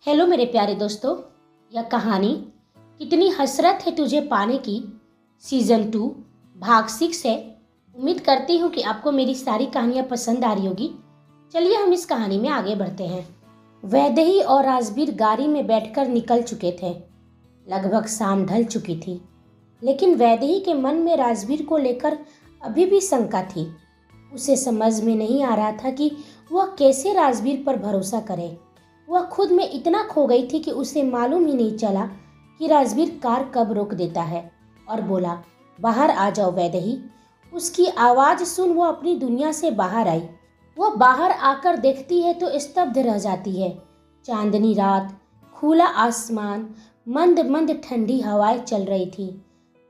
Hello मेरे प्यारे दोस्तों, यह कहानी कितनी हसरत है तुझे पाने की सीजन 2 भाग 6 है। उम्मीद करती हूँ कि आपको मेरी सारी कहानियाँ पसंद आ रही होगी। चलिए हम इस कहानी में आगे बढ़ते हैं। वैदेही और राजबीर गाड़ी में बैठकर निकल चुके थे। लगभग शाम ढल चुकी थी, लेकिन वैदेही के मन में राजबीर को लेकर अभी भी शंका थी। उसे समझ में नहीं आ रहा था कि वह कैसे राजबीर पर भरोसा करे। वह खुद में इतना खो गई थी कि उसे मालूम ही नहीं चला कि राजबीर कार कब रोक देता है और बोला, बाहर आ जाओ वैदेही। उसकी आवाज़ सुन वो अपनी दुनिया से बाहर आई। वह बाहर आकर देखती है तो स्तब्ध रह जाती है। चांदनी रात, खुला आसमान, मंद मंद ठंडी हवाएं चल रही थी।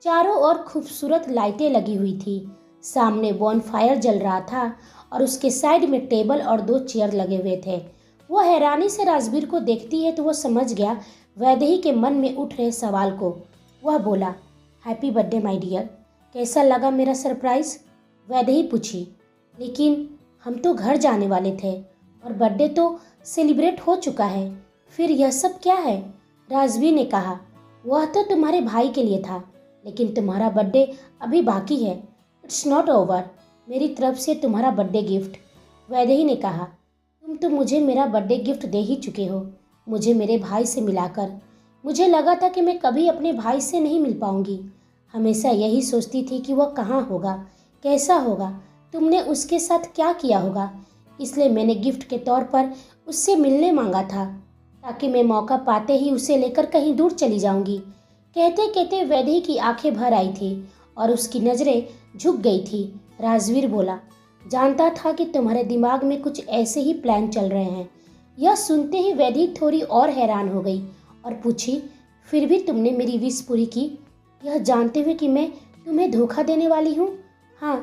चारों ओर खूबसूरत लाइटें लगी हुई थी। सामने बॉनफायर जल रहा था और उसके साइड में टेबल और 2 चेयर लगे हुए थे। वह हैरानी से राजबीर को देखती है तो वह समझ गया वैदेही के मन में उठ रहे सवाल को। वह बोला, हैप्पी बर्थडे माय डियर, कैसा लगा मेरा सरप्राइज? वैदेही पूछी, लेकिन हम तो घर जाने वाले थे और बर्थडे तो सेलिब्रेट हो चुका है, फिर यह सब क्या है? राजबीर ने कहा, वह तो तुम्हारे भाई के लिए था, लेकिन तुम्हारा बर्थडे अभी बाकी है। It's not over. मेरी तरफ से तुम्हारा बर्थडे गिफ्ट। वैदेही ने कहा, तुम तो मुझे मेरा बर्थडे गिफ्ट दे ही चुके हो, मुझे मेरे भाई से मिलाकर। मुझे लगा था कि मैं कभी अपने भाई से नहीं मिल पाऊंगी। हमेशा यही सोचती थी कि वह कहाँ होगा, कैसा होगा, तुमने उसके साथ क्या किया होगा। इसलिए मैंने गिफ्ट के तौर पर उससे मिलने मांगा था, ताकि मैं मौका पाते ही उसे लेकर कहीं दूर चली जाऊंगी। कहते कहते वैदेही की आंखें भर आई थी और उसकी नज़रें झुक गई थी। राजवीर बोला, जानता था कि तुम्हारे दिमाग में कुछ ऐसे ही प्लान चल रहे हैं। यह सुनते ही वैदेही थोड़ी और हैरान हो गई और पूछी, फिर भी तुमने मेरी विश पूरी की, यह जानते हुए कि मैं तुम्हें धोखा देने वाली हूँ? हाँ,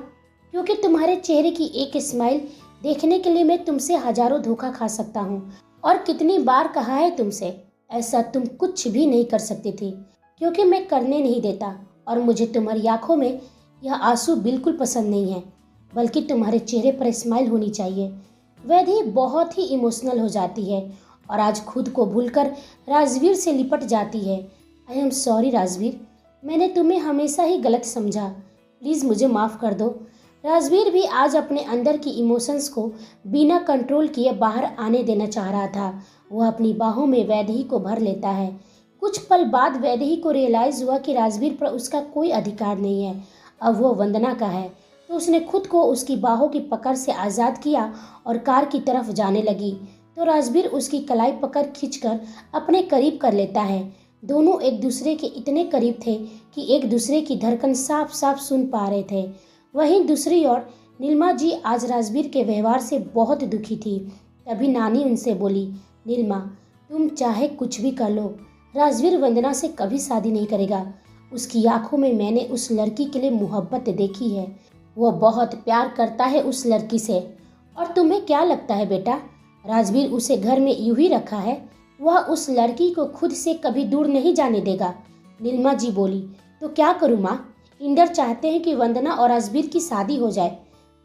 क्योंकि तुम्हारे चेहरे की एक स्माइल देखने के लिए मैं तुमसे हजारों धोखा खा सकता हूँ। और कितनी बार कहा है तुमसे, ऐसा तुम कुछ भी नहीं कर सकती थी, क्योंकि मैं करने नहीं देता। और मुझे तुम्हारी आंखों में यह आंसू बिल्कुल पसंद नहीं है, बल्कि तुम्हारे चेहरे पर स्माइल होनी चाहिए। वैदेही बहुत ही इमोशनल हो जाती है और आज खुद को भूलकर राजवीर से लिपट जाती है। आई एम सॉरी राजवीर, मैंने तुम्हें हमेशा ही गलत समझा, प्लीज़ मुझे माफ़ कर दो। राजवीर भी आज अपने अंदर की इमोशंस को बिना कंट्रोल किए बाहर आने देना चाह रहा था। वह अपनी बाहों में वैदेही को भर लेता है। कुछ पल बाद वैदेही को रियलाइज़ हुआ कि राजवीर पर उसका कोई अधिकार नहीं है, अब वो वंदना का है। तो उसने खुद को उसकी बाहों की पकड़ से आज़ाद किया और कार की तरफ जाने लगी। तो राजबीर उसकी कलाई पकड़ खींचकर अपने करीब कर लेता है। दोनों एक दूसरे के इतने करीब थे कि एक दूसरे की धड़कन साफ साफ सुन पा रहे थे। वहीं दूसरी ओर नीलिमा जी आज राजबीर के व्यवहार से बहुत दुखी थी। तभी नानी उनसे बोली, नीलिमा, तुम चाहे कुछ भी कर लो, राजबीर वंदना से कभी शादी नहीं करेगा। उसकी आंखों में मैंने उस लड़की के लिए मोहब्बत देखी है। वो बहुत प्यार करता है उस लड़की से। और तुम्हें क्या लगता है बेटा, राजबीर उसे घर में यूं ही रखा है? वह उस लड़की को खुद से कभी दूर नहीं जाने देगा। नीलिमा जी बोली, तो क्या करूँ माँ? इंदर चाहते हैं कि वंदना और राजबीर की शादी हो जाए,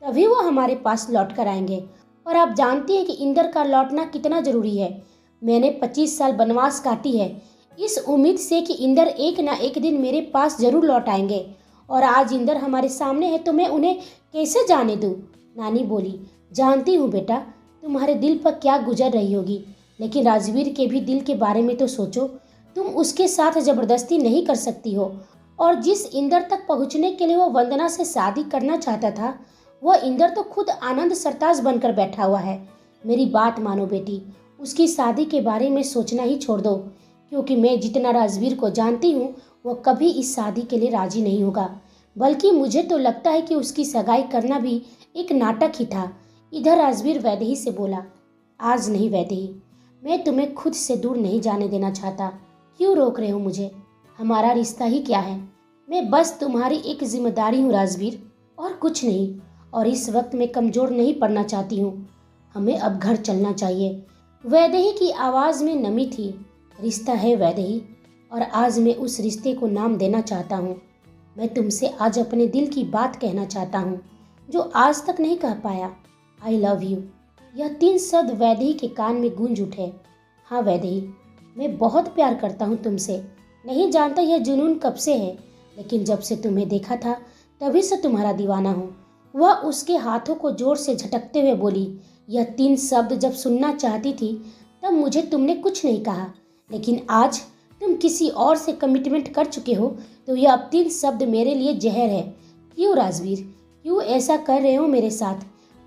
तभी वो हमारे पास लौट कर आएंगे। और आप जानती हैं कि इंदर का लौटना कितना जरूरी है। मैंने 25 साल वनवास काटी है, इस उम्मीद से कि इंदर एक ना एक दिन मेरे पास जरूर लौट आएंगे। और आज इंदर हमारे सामने है तो मैं उन्हें कैसे जाने दूं? नानी बोली, जानती हूँ बेटा, तुम्हारे दिल पर क्या गुजर रही होगी, लेकिन राजवीर के भी दिल के बारे में तो सोचो। तुम उसके साथ जबरदस्ती नहीं कर सकती हो। और जिस इंदर तक पहुँचने के लिए वो वंदना से शादी करना चाहता था, वह इंदर तो खुद आनंद सरताज बनकर बैठा हुआ है। मेरी बात मानो बेटी, उसकी शादी के बारे में सोचना ही छोड़ दो, क्योंकि मैं जितना राजवीर को जानती हूँ वो कभी इस शादी के लिए राजी नहीं होगा। बल्कि मुझे तो लगता है कि उसकी सगाई करना भी एक नाटक ही था। इधर राजवीर वैदेही से बोला, आज नहीं वैदेही, मैं तुम्हें खुद से दूर नहीं जाने देना चाहता। क्यों रोक रहे हो मुझे? हमारा रिश्ता ही क्या है? मैं बस तुम्हारी एक जिम्मेदारी हूँ राजवीर, और कुछ नहीं। और इस वक्त मैं कमज़ोर नहीं पड़ना चाहती हूँ। हमें अब घर चलना चाहिए। वैदेही की आवाज़ में नमी थी। रिश्ता है वैदेही, और आज मैं उस रिश्ते को नाम देना चाहता हूँ। मैं तुमसे आज अपने दिल की बात कहना चाहता हूँ, जो आज तक नहीं कह पाया। I love you. यह 3 शब्द वैदेही के कान में गूंज उठे। हाँ वैदेही, मैं बहुत प्यार करता हूँ तुमसे। नहीं जानता यह जुनून कब से है, लेकिन जब से तुम्हें देखा था तभी से तुम्हारा दीवाना हूँ। वह उसके हाथों को जोर से झटकते हुए बोली। यह 3 शब्द जब सुनना चाहती थी तब मुझे तुमने कुछ नहीं कहा, लेकिन आज तुम किसी और से कमिटमेंट कर चुके हो तो यह अब 3 शब्द मेरे लिए जहर है। क्यों राजवीर, क्यों ऐसा कर रहे हो मेरे साथ?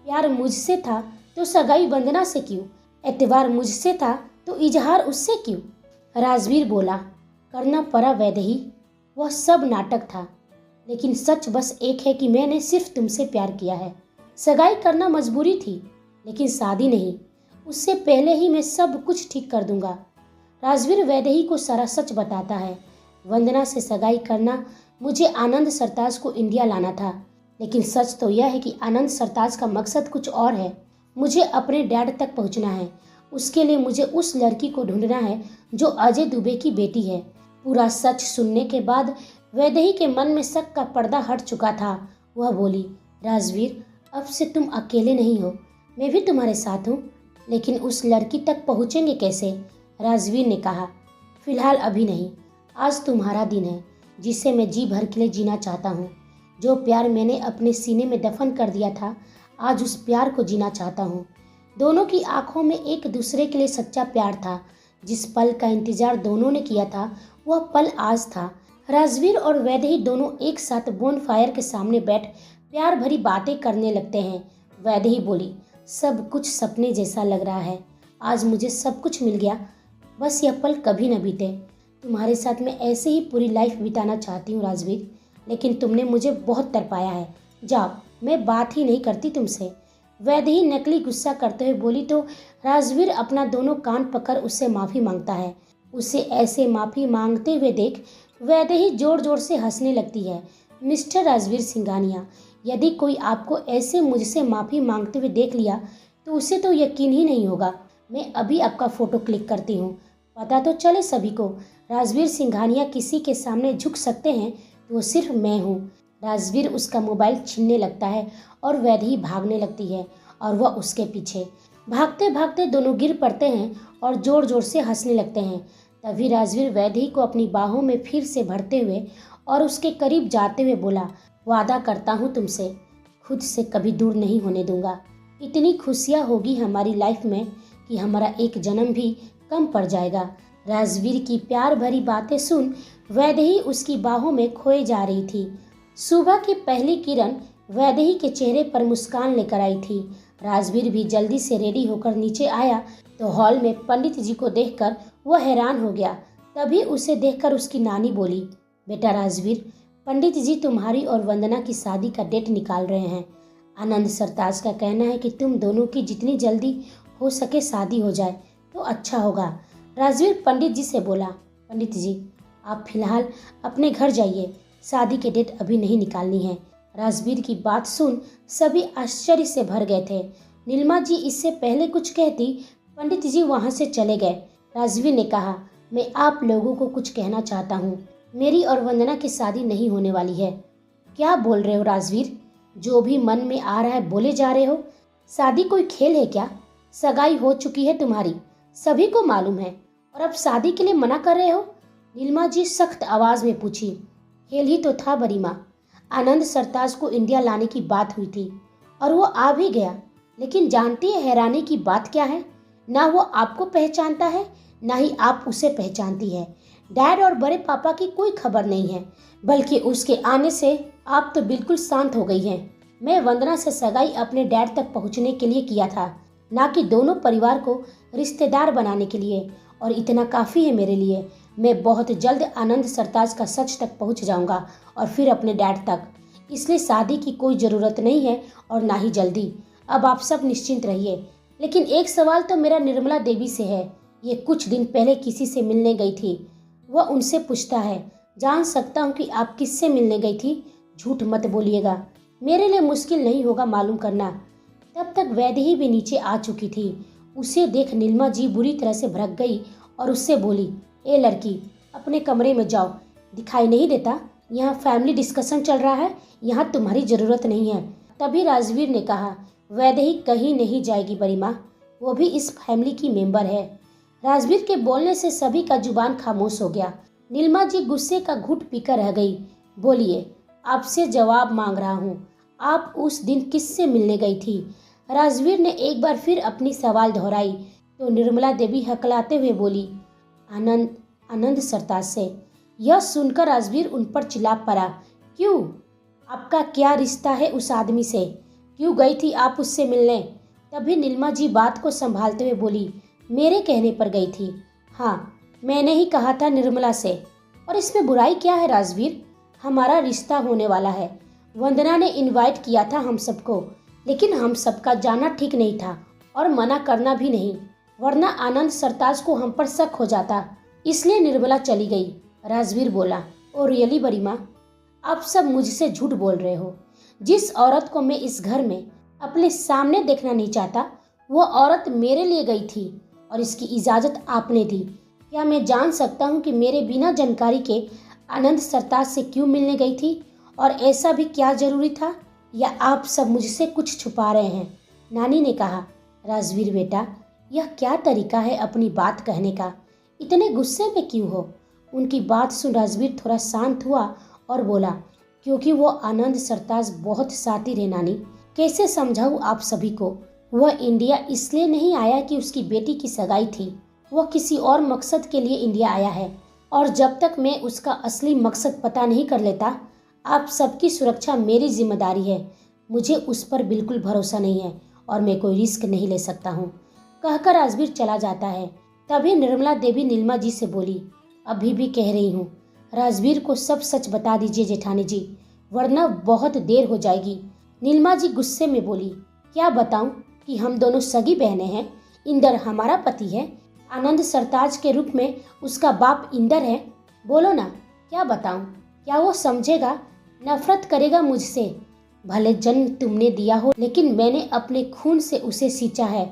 प्यार मुझसे था तो सगाई वंदना से क्यों? एतबार मुझसे था तो इजहार उससे क्यों? राजवीर बोला। करना पड़ा वैदेही, वह सब नाटक था, लेकिन सच बस एक है कि मैंने सिर्फ तुमसे प्यार किया है। सगाई करना मजबूरी थी, लेकिन शादी नहीं। उससे पहले ही मैं सब कुछ ठीक कर दूंगा। राजवीर वैदेही को सारा सच बताता है। वंदना से सगाई करना मुझे आनंद सरताज को इंडिया लाना था, लेकिन सच तो यह है कि आनंद सरताज का मकसद कुछ और है। मुझे अपने डैड तक पहुंचना है। उसके लिए मुझे उस लड़की को ढूंढना है जो अजय दुबे की बेटी है। पूरा सच सुनने के बाद वैदेही के मन में शक का पर्दा हट चुका था। वह बोली, राजवीर अब से तुम अकेले नहीं हो, मैं भी तुम्हारे साथ हूँ। लेकिन उस लड़की तक पहुँचेंगे कैसे? राजवीर ने कहा, फिलहाल अभी नहीं। आज तुम्हारा दिन है जिसे मैं जी भर के लिए जीना चाहता हूँ। जो प्यार मैंने अपने सीने में दफन कर दिया था, आज उस प्यार को जीना चाहता हूँ। दोनों की आंखों में एक दूसरे के लिए सच्चा प्यार था। जिस पल का इंतजार दोनों ने किया था वह पल आज था। राजवीर और वैदेही दोनों एक साथ बोन फायर के सामने बैठ प्यार भरी बातें करने लगते हैं। वैदेही बोली, सब कुछ सपने जैसा लग रहा है। आज मुझे सब कुछ मिल गया, बस यह पल कभी न बीते। तुम्हारे साथ मैं ऐसे ही पूरी लाइफ बिताना चाहती हूँ राजवीर, लेकिन तुमने मुझे बहुत तड़पाया है। जाओ, मैं बात ही नहीं करती तुमसे। वैदेही नकली गुस्सा करते हुए बोली तो राजवीर अपना दोनों कान पकड़ उससे माफ़ी मांगता है। उसे ऐसे माफ़ी मांगते हुए देख वैदेही जोर जोर से हंसने लगती है। मिस्टर राजवीर सिंघानिया, यदि कोई आपको ऐसे मुझसे माफ़ी मांगते हुए देख लिया तो उसे तो यकीन ही नहीं होगा। मैं अभी आपका फ़ोटो क्लिक करती हूँ, पता तो चले सभी को। राजवीर सिंघानिया किसी के सामने झुक सकते हैं तो वो सिर्फ मैं हूँ। राजवीर उसका मोबाइल छीनने लगता है और वैदेही भागने लगती है और वह उसके पीछे। भागते भागते दोनों गिर पड़ते हैं और जोर जोर से हंसने लगते हैं। तभी राजवीर वैदेही को अपनी बाहों में फिर से भरते हुए और उसके करीब जाते हुए बोला, वादा करता हूँ तुमसे खुद से कभी दूर नहीं होने दूंगा। इतनी खुशियाँ होगी हमारी लाइफ में कि हमारा एक जन्म भी कम पड़ जाएगा। राजवीर की प्यार भरी बातें सुन वैदेही उसकी बाहों में खोए जा रही थी। सुबह की पहली किरण वैदेही के चेहरे पर मुस्कान लेकर आई थी। राजवीर भी जल्दी से रेडी होकर नीचे आया तो हॉल में पंडित जी को देखकर वह हैरान हो गया। तभी उसे देखकर उसकी नानी बोली, बेटा राजवीर, पंडित जी तुम्हारी और वंदना की शादी का डेट निकाल रहे हैं। आनंद सरताज का कहना है कि तुम दोनों की जितनी जल्दी हो सके शादी हो जाए तो अच्छा होगा। राजवीर पंडित जी से बोला, पंडित जी आप फिलहाल अपने घर जाइए, शादी के डेट अभी नहीं निकालनी है। राजवीर की बात सुन सभी आश्चर्य से भर गए थे। नीलिमा जी इससे पहले कुछ कहती, पंडित जी वहाँ से चले गए। राजवीर ने कहा, मैं आप लोगों को कुछ कहना चाहता हूँ। मेरी और वंदना की शादी नहीं होने वाली है। क्या बोल रहे हो राजवीर? जो भी मन में आ रहा है बोले जा रहे हो। शादी कोई खेल है क्या? सगाई हो चुकी है तुम्हारी, सभी को मालूम है, और अब शादी के लिए मना कर रहे हो? नीलिमा जी सख्त आवाज में पूछी। खेल ही तो था बड़ी माँ। आनंद सरताज को इंडिया लाने की बात हुई थी और वो आ भी गया, लेकिन जानती है हैरानी की बात क्या है? ना वो आपको पहचानता है, ना ही आप उसे पहचानती है। डैड और बड़े पापा की कोई खबर नहीं है, बल्कि उसके आने से आप तो बिल्कुल शांत हो गई हैं। मैं वंदना से सगाई अपने डैड तक पहुंचने के लिए किया था, ना कि दोनों परिवार को रिश्तेदार बनाने के लिए, और इतना काफ़ी है मेरे लिए। मैं बहुत जल्द आनंद सरताज का सच तक पहुंच जाऊंगा और फिर अपने डैड तक। इसलिए शादी की कोई ज़रूरत नहीं है और ना ही जल्दी। अब आप सब निश्चिंत रहिए। लेकिन एक सवाल तो मेरा निर्मला देवी से है। ये कुछ दिन पहले किसी से मिलने गई थी, वह उनसे पूछता है, जान सकता हूँ कि आप किससे मिलने गई थी? झूठ मत बोलिएगा, मेरे लिए मुश्किल नहीं होगा मालूम करना। तब तक वैदेही भी नीचे आ चुकी थी। उसे देख नीलिमा जी बुरी तरह से भड़क गई और उससे बोली, ए लड़की, अपने कमरे में जाओ, दिखाई नहीं देता? यहाँ फैमिली डिस्कशन चल रहा है, यहाँ तुम्हारी ज़रूरत नहीं है। तभी राजवीर ने कहा, वैदेही कहीं नहीं जाएगी बड़ी माँ, वो भी इस फैमिली की मेंबर है। राजवीर के बोलने से सभी का जुबान खामोश हो गया। नीलिमा जी गुस्से का घूंट पीकर रह गई। बोलिए, आपसे जवाब मांग रहा हूँ। आप उस दिन किससे मिलने गई थी? राजवीर ने एक बार फिर अपनी सवाल दोहराई तो निर्मला देवी हकलाते हुए बोली, आनंद आनंद सरताज से। यह सुनकर राजवीर उन पर चिल्ला पड़ा। क्यों? आपका क्या रिश्ता है उस आदमी से? क्यों गई थी आप उससे मिलने? तभी नीलिमा जी बात को संभालते हुए बोली, मेरे कहने पर गई थी। हाँ, मैंने ही कहा था निर्मला से। और इसमें बुराई क्या है राजवीर? हमारा रिश्ता होने वाला है। वंदना ने इनवाइट किया था हम सबको, लेकिन हम सबका जाना ठीक नहीं था और मना करना भी नहीं, वरना आनंद सरताज को हम पर शक हो जाता, इसलिए निर्मला चली गई। राजवीर बोला, ओ रियली बरीमा, आप सब मुझसे झूठ बोल रहे हो। जिस औरत को मैं इस घर में अपने सामने देखना नहीं चाहता, वो औरत मेरे लिए गई थी और इसकी इजाज़त आपने दी। क्या मैं जान सकता हूँ कि मेरे बिना जानकारी के आनंद सरताज से क्यों मिलने गई थी? और ऐसा भी क्या जरूरी था? या आप सब मुझसे कुछ छुपा रहे हैं? नानी ने कहा, राजवीर बेटा, यह क्या तरीका है अपनी बात कहने का? इतने गुस्से में क्यों हो? उनकी बात सुन राजवीर थोड़ा शांत हुआ और बोला, क्योंकि वो आनंद सरताज बहुत शातिर है नानी। कैसे समझाऊं आप सभी को? वह इंडिया इसलिए नहीं आया कि उसकी बेटी की सगाई थी, वह किसी और मकसद के लिए इंडिया आया है। और जब तक मैं उसका असली मकसद पता नहीं कर लेता, आप सबकी सुरक्षा मेरी जिम्मेदारी है। मुझे उस पर बिल्कुल भरोसा नहीं है और मैं कोई रिस्क नहीं ले सकता हूँ, कहकर राजवीर चला जाता है। तभी निर्मला देवी नीलिमा जी से बोली, अभी भी कह रही हूँ, राजवीर को सब सच बता दीजिए जेठानी जी, वरना बहुत देर हो जाएगी। नीलिमा जी गुस्से में बोली, क्या बताऊं कि हम दोनों सगी बहनें हैं? इंदर हमारा पति है, आनंद सरताज के रूप में उसका बाप इंदर है। बोलो ना, क्या बताऊं? क्या वो समझेगा? नफरत करेगा मुझसे? भले जन्म तुमने दिया हो, लेकिन मैंने अपने खून से उसे सींचा है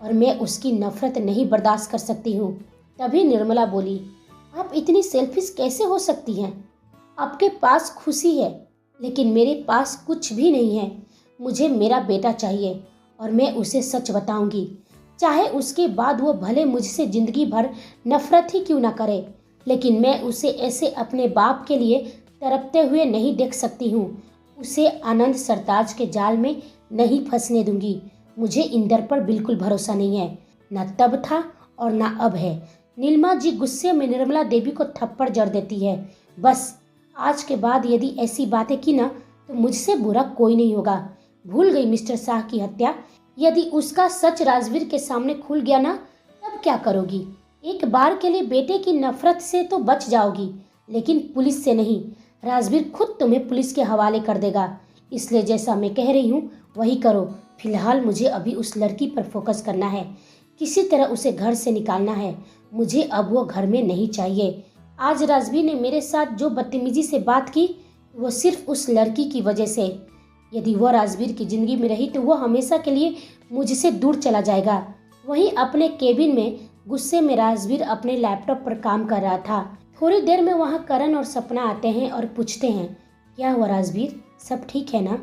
और मैं उसकी नफरत नहीं बर्दाश्त कर सकती हूँ। तभी निर्मला बोली, आप इतनी सेल्फिश कैसे हो सकती हैं? आपके पास खुशी है, लेकिन मेरे पास कुछ भी नहीं है। मुझे मेरा बेटा चाहिए और मैं उसे सच बताऊंगी, चाहे उसके बाद वो भले मुझसे जिंदगी भर नफरत ही क्यों ना करे, लेकिन मैं उसे ऐसे अपने बाप के लिए तड़पते हुए नहीं देख सकती हूँ। उसे आनंद सरताज के जाल में नहीं फंसने दूंगी। मुझे इंदर पर बिल्कुल भरोसा नहीं है, न तब था और न अब है। नीलिमा जी गुस्से में निर्मला देवी को थप्पड़ जड़ देती है। बस, आज के बाद यदि ऐसी बातें की ना तो मुझसे बुरा कोई नहीं होगा। भूल गई मिस्टर शाह की हत्या? यदि उसका सच राजवीर के सामने खुल गया ना, तब क्या करोगी? एक बार के लिए बेटे की नफरत से तो बच जाओगी, लेकिन पुलिस से नहीं। राजवीर खुद तुम्हें पुलिस के हवाले कर देगा। इसलिए जैसा मैं कह रही हूँ वही करो। फिलहाल मुझे अभी उस लड़की पर फोकस करना है, किसी तरह उसे घर से निकालना है। मुझे अब वो घर में नहीं चाहिए। आज राजवीर ने मेरे साथ जो बदतमीजी से बात की, वो सिर्फ उस लड़की की वजह से। यदि वह राजवीर की जिंदगी में रही तो वह हमेशा के लिए मुझसे दूर चला जाएगा। वहीं अपने केबिन में गुस्से में राजवीर अपने लैपटॉप पर काम कर रहा था। थोड़ी देर में वहाँ करण और सपना आते हैं और पूछते हैं, क्या हुआ राजवीर, सब ठीक है ना?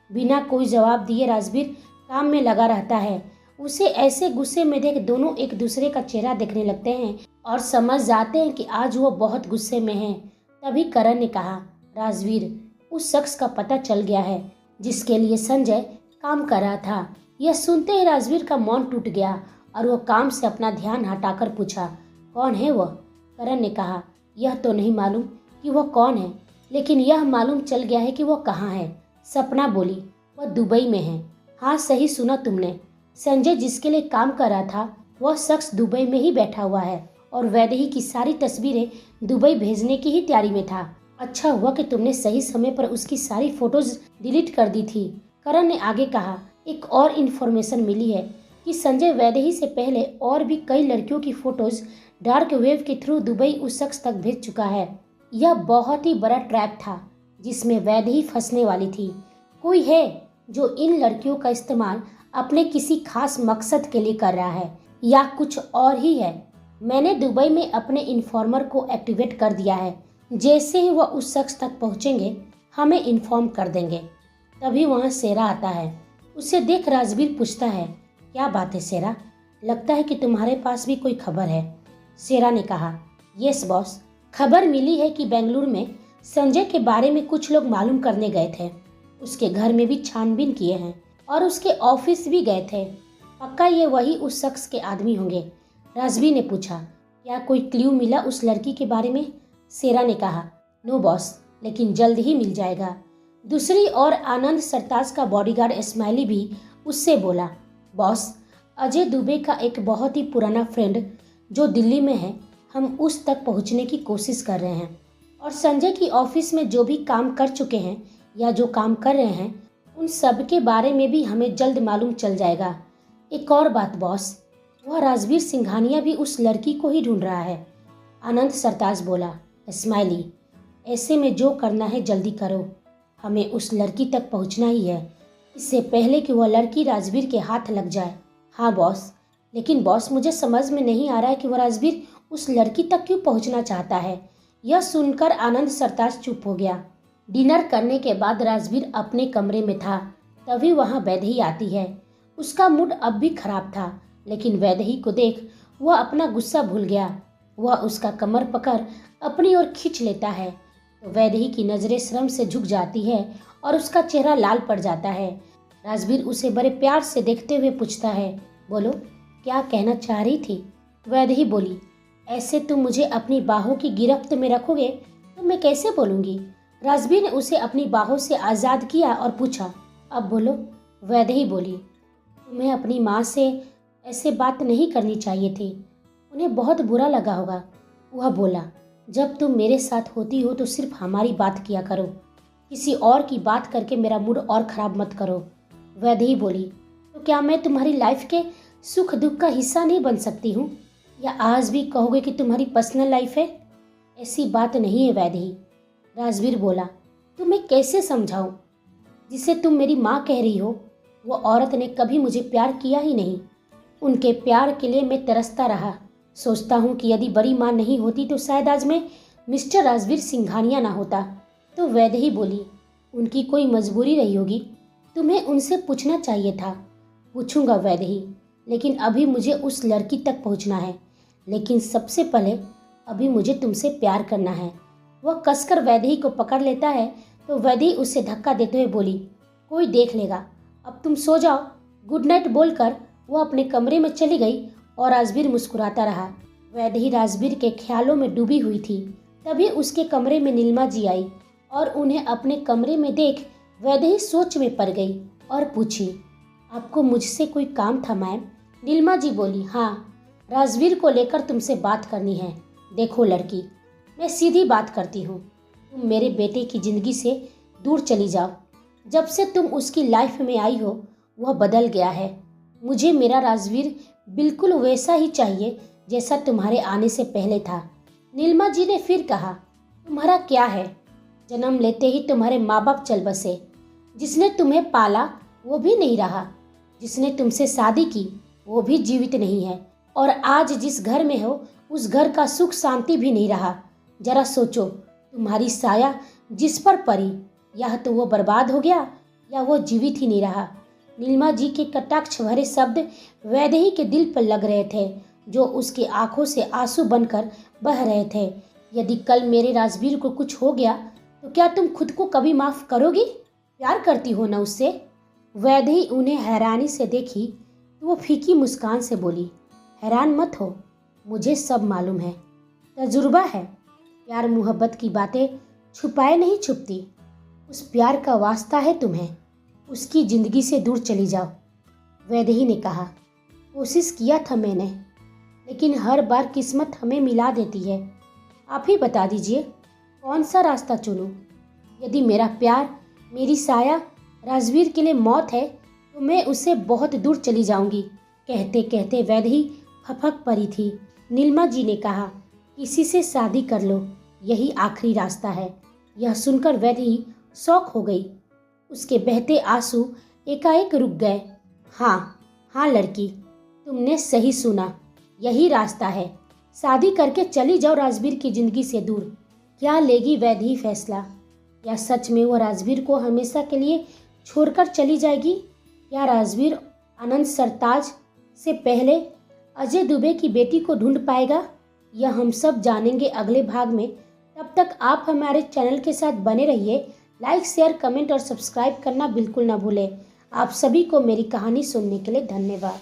बिना कोई जवाब दिए राजवीर काम में लगा रहता है। उसे ऐसे गुस्से में देख दोनों एक दूसरे का चेहरा देखने लगते हैं और समझ जाते हैं कि आज वो बहुत गुस्से में हैं। तभी करण ने कहा, राजवीर, उस शख्स का पता चल गया है जिसके लिए संजय काम कर रहा था। यह सुनते ही राजवीर का मौन टूट गया और वो काम से अपना ध्यान हटाकर पूछा, कौन है वह? करण ने कहा, यह तो नहीं मालूम कि वह कौन है, लेकिन यह मालूम चल गया है कि वह कहाँ है। सपना बोली, वह दुबई में है। हाँ, सही सुना तुमने। संजय जिसके लिए काम कर रहा था वह शख्स दुबई में ही बैठा हुआ है और वैदेही की सारी तस्वीरें दुबई भेजने की ही तैयारी में था। अच्छा हुआ कि तुमने सही समय पर उसकी सारी फोटोज डिलीट कर दी थी। करण ने आगे कहा, एक और इन्फॉर्मेशन मिली है कि संजय वैदेही से पहले और भी कई लड़कियों की फोटोज डार्क वेब के थ्रू दुबई उस शख्स तक भेज चुका है। यह बहुत ही बड़ा ट्रैप था जिसमें वैदेही फंसने वाली थी। कोई है जो इन लड़कियों का इस्तेमाल अपने किसी खास मकसद के लिए कर रहा है या कुछ और ही है। मैंने दुबई में अपने इन्फॉर्मर को एक्टिवेट कर दिया है। जैसे ही वह उस शख्स तक पहुंचेंगे हमें इन्फॉर्म कर देंगे। तभी वहां शेरा आता है। उसे देख राजवीर पूछता है, क्या बात है शेरा, लगता है कि तुम्हारे पास भी कोई खबर है। सेरा ने कहा, यस बॉस, खबर मिली है कि बेंगलुरु में संजय के बारे में कुछ लोग मालूम करने गए थे। उसके घर में भी छानबीन किए हैं और उसके ऑफिस भी गए थे। पक्का ये वही उस शख्स के आदमी होंगे? राजवीर ने पूछा। क्या कोई क्ल्यू मिला उस लड़की के बारे में? सेरा ने कहा, नो बॉस, लेकिन जल्द ही मिल जाएगा। दूसरी ओर आनंद सरताज का बॉडीगार्ड इस्माइली भी उससे बोला, बॉस, अजय दुबे का एक बहुत ही पुराना फ्रेंड जो दिल्ली में है, हम उस तक पहुंचने की कोशिश कर रहे हैं और संजय की ऑफिस में जो भी काम कर चुके हैं या जो काम कर रहे हैं उन सब के बारे में भी हमें जल्द मालूम चल जाएगा। एक और बात बॉस, वह राजवीर सिंघानिया भी उस लड़की को ही ढूंढ रहा है। आनंद सरताज बोला, इस्माइली, ऐसे में जो करना है जल्दी करो, हमें उस लड़की तक पहुंचना ही है, इससे पहले कि वह लड़की राजवीर के हाथ लग जाए। हाँ बॉस, लेकिन बॉस, मुझे समझ में नहीं आ रहा है कि वह राजवीर उस लड़की तक क्यों पहुंचना चाहता है। यह सुनकर आनंद सरताज चुप हो गया। डिनर करने के बाद राजवीर अपने कमरे में था, तभी वहाँ वैदेही आती है। उसका मूड अब भी खराब था, लेकिन वैदेही को देख वह अपना गुस्सा भूल गया। वह उसका कमर पकड़ अपनी ओर खींच लेता है तो वैदेही की नज़रें शर्म से झुक जाती है और उसका चेहरा लाल पड़ जाता है। राजवीर उसे बड़े प्यार से देखते हुए पूछता है, बोलो, क्या कहना चाह रही थी? वैदेही बोली, ऐसे तुम मुझे अपनी बाहों की गिरफ्त में रखोगे तो मैं कैसे बोलूँगी? राजवीर ने उसे अपनी बाहों से आज़ाद किया और पूछा, अब बोलो। वैदेही बोली, तुम्हें अपनी माँ से ऐसे बात नहीं करनी चाहिए थी, उन्हें बहुत बुरा लगा होगा। वह बोला, जब तुम मेरे साथ होती हो तो सिर्फ हमारी बात किया करो, किसी और की बात करके मेरा मूड और ख़राब मत करो। वैदेही बोली, तो क्या मैं तुम्हारी लाइफ के सुख दुख का हिस्सा नहीं बन सकती हूँ, या आज भी कहोगे कि तुम्हारी पर्सनल लाइफ है? ऐसी बात नहीं है वैदेही। राजवीर बोला, तुम्हें कैसे समझाऊं? जिसे तुम मेरी माँ कह रही हो, वो औरत ने कभी मुझे प्यार किया ही नहीं। उनके प्यार के लिए मैं तरसता रहा। सोचता हूँ कि यदि बड़ी माँ नहीं होती तो शायद आज मैं मिस्टर राजवीर सिंघानिया ना होता। तो वैदेही बोली, उनकी कोई मजबूरी रही होगी, तुम्हें उनसे पूछना चाहिए था। पूछूंगा वैदेही, लेकिन अभी मुझे उस लड़की तक पहुँचना है। लेकिन सबसे पहले अभी मुझे तुमसे प्यार करना है। वह कसकर वैदेही को पकड़ लेता है तो वैदेही उसे धक्का देते हुए बोली, कोई देख लेगा, अब तुम सो जाओ। गुड नाइट बोलकर वह अपने कमरे में चली गई और राजवीर मुस्कुराता रहा। वैदेही राजवीर के ख्यालों में डूबी हुई थी। तभी उसके कमरे में नीलिमा जी आई और उन्हें अपने कमरे में देख वैदेही सोच में पड़ गई और पूछी, आपको मुझसे कोई काम था मैम? नीलिमा जी बोली, हाँ, राजवीर को लेकर तुमसे बात करनी है। देखो लड़की, मैं सीधी बात करती हूँ, तुम मेरे बेटे की ज़िंदगी से दूर चली जाओ। जब से तुम उसकी लाइफ में आई हो वह बदल गया है। मुझे मेरा राजवीर बिल्कुल वैसा ही चाहिए जैसा तुम्हारे आने से पहले था। नीलिमा जी ने फिर कहा, तुम्हारा क्या है? जन्म लेते ही तुम्हारे माँ बाप चल बसे। जिसने तुम्हें पाला वो भी नहीं रहा। जिसने तुमसे शादी की वो भी जीवित नहीं है। और आज जिस घर में हो उस घर का सुख शांति भी नहीं रहा। जरा सोचो, तुम्हारी साया जिस पर पड़ी, या तो वो बर्बाद हो गया या वो जीवित ही नहीं रहा। नीलिमा जी के कटाक्ष भरे शब्द वैदेही के दिल पर लग रहे थे, जो उसके आंखों से आंसू बनकर बह रहे थे। यदि कल मेरे राजवीर को कुछ हो गया तो क्या तुम खुद को कभी माफ करोगी? प्यार करती हो ना उससे? वैदेही उन्हें हैरानी से देखी तो वो फीकी मुस्कान से बोली, हैरान मत हो, मुझे सब मालूम है, तजुर्बा है। प्यार मोहब्बत की बातें छुपाए नहीं छुपती। उस प्यार का वास्ता है तुम्हें, उसकी ज़िंदगी से दूर चली जाओ। वैदेही ने कहा, कोशिश किया था मैंने, लेकिन हर बार किस्मत हमें मिला देती है। आप ही बता दीजिए कौन सा रास्ता चुनूं? यदि मेरा प्यार, मेरी साया राजवीर के लिए मौत है तो मैं उससे बहुत दूर चली जाऊंगी। कहते कहते वैदेही फपक पड़ी थी। नीलिमा जी ने कहा, किसी से शादी कर लो, यही आखिरी रास्ता है। यह सुनकर वैदेही शौक हो गई। उसके बहते आंसू एकाएक रुक गए। हाँ लड़की, तुमने सही सुना, यही रास्ता है। शादी करके चली जाओ राजवीर की ज़िंदगी से दूर। क्या लेगी वैदेही फैसला? या सच में वो राजवीर को हमेशा के लिए छोड़कर चली जाएगी? या राजवीर आनंद सरताज से पहले अजय दुबे की बेटी को ढूंढ पाएगा, यह हम सब जानेंगे अगले भाग में। तब तक आप हमारे चैनल के साथ बने रहिए। लाइक, शेयर, कमेंट और सब्सक्राइब करना बिल्कुल ना भूलें। आप सभी को मेरी कहानी सुनने के लिए धन्यवाद।